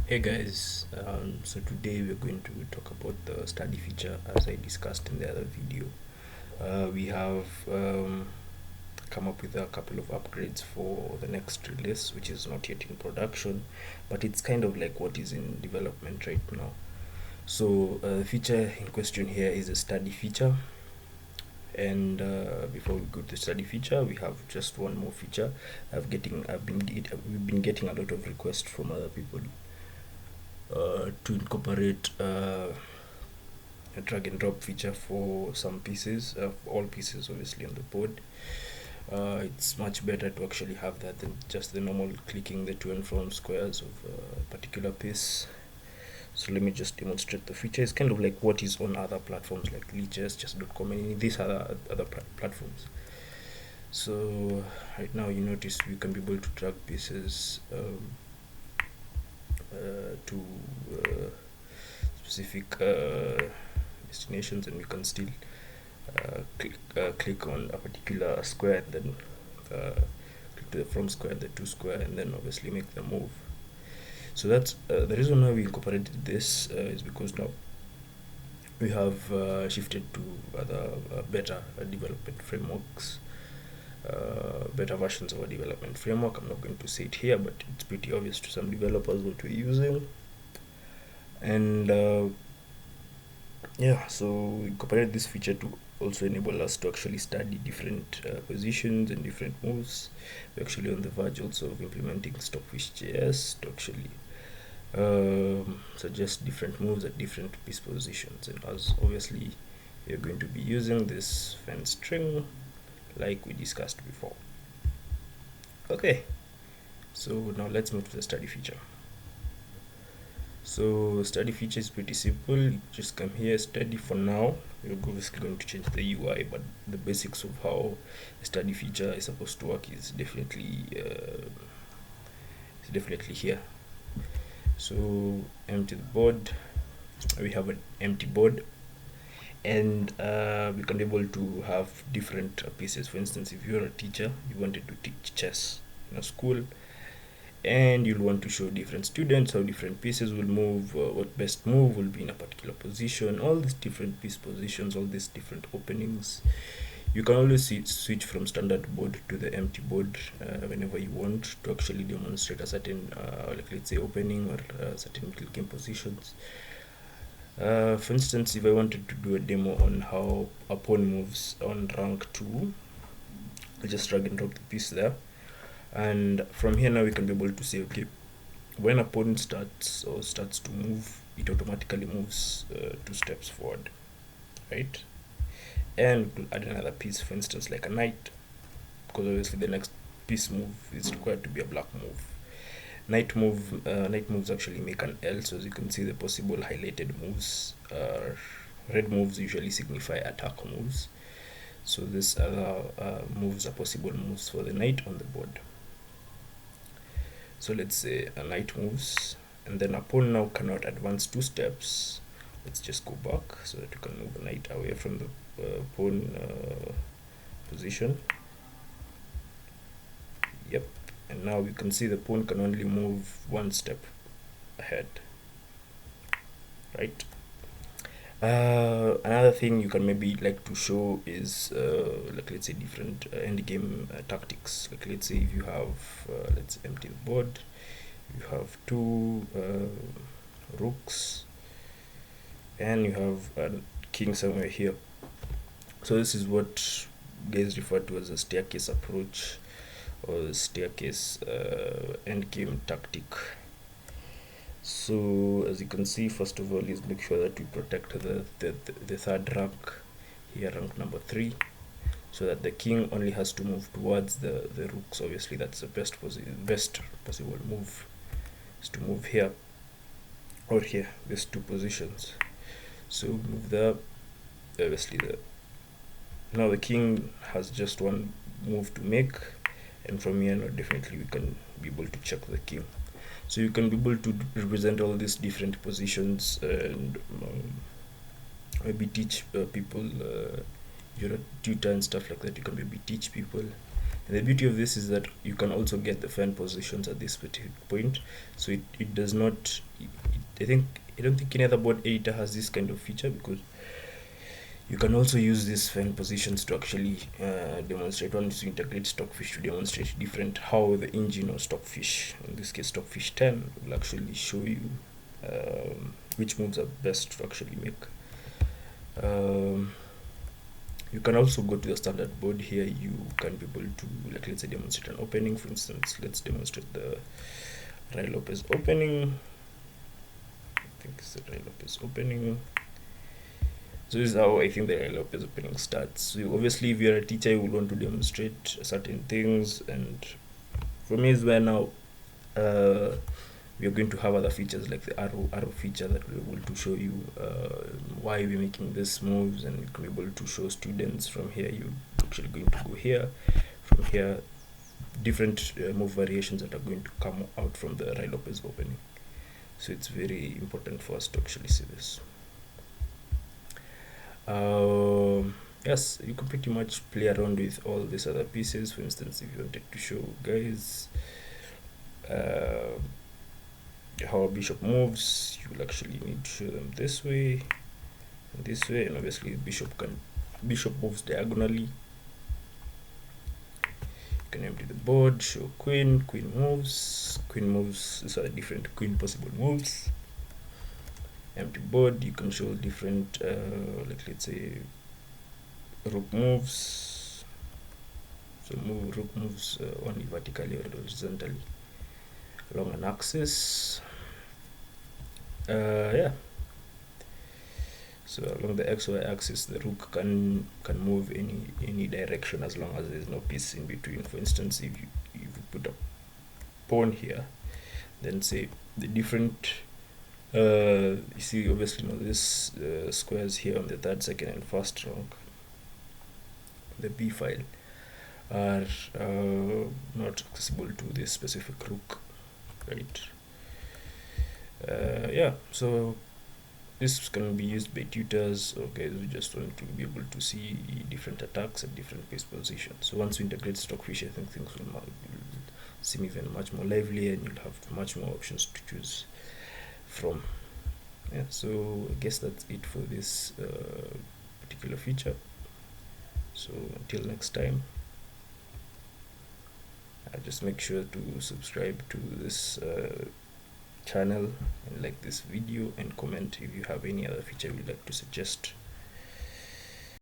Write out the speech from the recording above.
Hey guys, so today we're going to talk about the study feature as I discussed in the other video. We have come up with a couple of upgrades for the next release, which is not yet in production, but it's kind of like what is in development right now. So the feature in question here is a study feature, and before we go to the study feature, we have just one more feature. We've been getting a lot of requests from other people to incorporate a drag and drop feature for some pieces, all pieces obviously on the board. It's much better to actually have that than just the normal clicking the to and from squares of a particular piece. So let me just demonstrate the feature. It's kind of like what is on other platforms like Leeches, chess.com, and these other platforms. So right now you notice we can be able to drag pieces to specific destinations, and we can still click on a particular square, and then click to the from square, the to square, and then obviously make the move. So that's the reason why we incorporated this is because now we have shifted to other better development frameworks, better versions of our development framework. I'm not going to say it here, but it's pretty obvious to some developers what we're using. And yeah, so we incorporated this feature to also enable us to actually study different positions and different moves. We're actually on the verge also of implementing Stockfish.js to actually suggest different moves at different piece positions. And as obviously we're going to be using this fence string like we discussed before. Okay, so now let's move to the study feature. So study feature is pretty simple. You just come here, study. For now we're obviously going to change the UI, but the basics of how the study feature is supposed to work is definitely here. So empty the board. We have an empty board, and we can be able to have different pieces. For instance, if you're a teacher, you wanted to teach chess in a school, and you'll want to show different students how different pieces will move, what best move will be in a particular position, all these different piece positions, all these different openings. You can always switch from standard board to the empty board whenever you want to actually demonstrate a certain, like let's say opening or certain middle game positions. For instance, if I wanted to do a demo on how a pawn moves on rank 2, I'll just drag and drop the piece there. And from here now we can be able to say, okay, when a pawn starts to move, it automatically moves 2 steps forward, right? And we'll add another piece, for instance, like a knight, because obviously the next piece move is required to be a black move. Knight moves actually make an L, so as you can see the possible highlighted moves. Red moves usually signify attack moves, so these other moves are possible moves for the knight on the board. So let's say a knight moves, and then a pawn now cannot advance 2 steps. Let's just go back so that you can move a knight away from the pawn position. Yep, and now we can see the pawn can only move 1 step ahead, right? Another thing you can maybe like to show is like let's say different end game tactics. Like let's say if you have let's empty the board, you have 2 rooks, and you have a king somewhere here. So this is what guys refer to as a staircase approach or staircase end game tactic. So as you can see, first of all is make sure that we protect the third rank here, rank number 3, so that the king only has to move towards the rooks. Obviously that's the best possible move, is to move here or here, these 2 positions. So move there, obviously now the king has just 1 move to make, and from here now definitely we can be able to check the king. So you can be able to represent all these different positions and maybe teach people, you're a tutor and stuff like that. You can maybe teach people And the beauty of this is that you can also get the fan positions at this specific point, so it does not I don't think any other board editor has this kind of feature, because you can also use these fan positions to actually demonstrate. Once you integrate Stockfish to demonstrate different how the engine or Stockfish, in this case Stockfish 10, will actually show you which moves are best to actually make. You can also go to the standard board here. You can be able to, like, let's say, demonstrate an opening. For instance, let's demonstrate the Ray Lopez opening. I think it's the Ray Lopez opening. So this is how I think the Ray Lopez opening starts. So obviously, if you're a teacher, you will want to demonstrate certain things, and for me, is where now we are going to have other features like the arrow feature that we're able to show you why we're making these moves, and we can be able to show students from here. You're actually going to go here, from here, different move variations that are going to come out from the Ray Lopez opening. So it's very important for us to actually see this. Yes, you can pretty much play around with all these other pieces. For instance, if you wanted to show guys how a bishop moves, you will actually need to show them this way and this way, and obviously bishop moves diagonally. You can empty the board, show queen moves. These are different queen possible moves. Empty board, you can show different like, let's say, rook moves. So rook moves only vertically or horizontally along an axis. Yeah, so along the XY axis, the rook can move any direction as long as there's no piece in between. For instance, if you put a pawn here, then say the different you see, obviously, this squares here on the third, second, and first rank, the B file, are not accessible to this specific rook, right? Yeah, so this can be used by tutors or guys who just want to be able to see different attacks at different piece positions. So once we integrate Stockfish, I think things will seem even much more lively, and you'll have much more options to choose from. Yeah, so I guess that's it for this particular feature. So until next time, just make sure to subscribe to this channel and like this video, and comment if you have any other feature you'd like to suggest.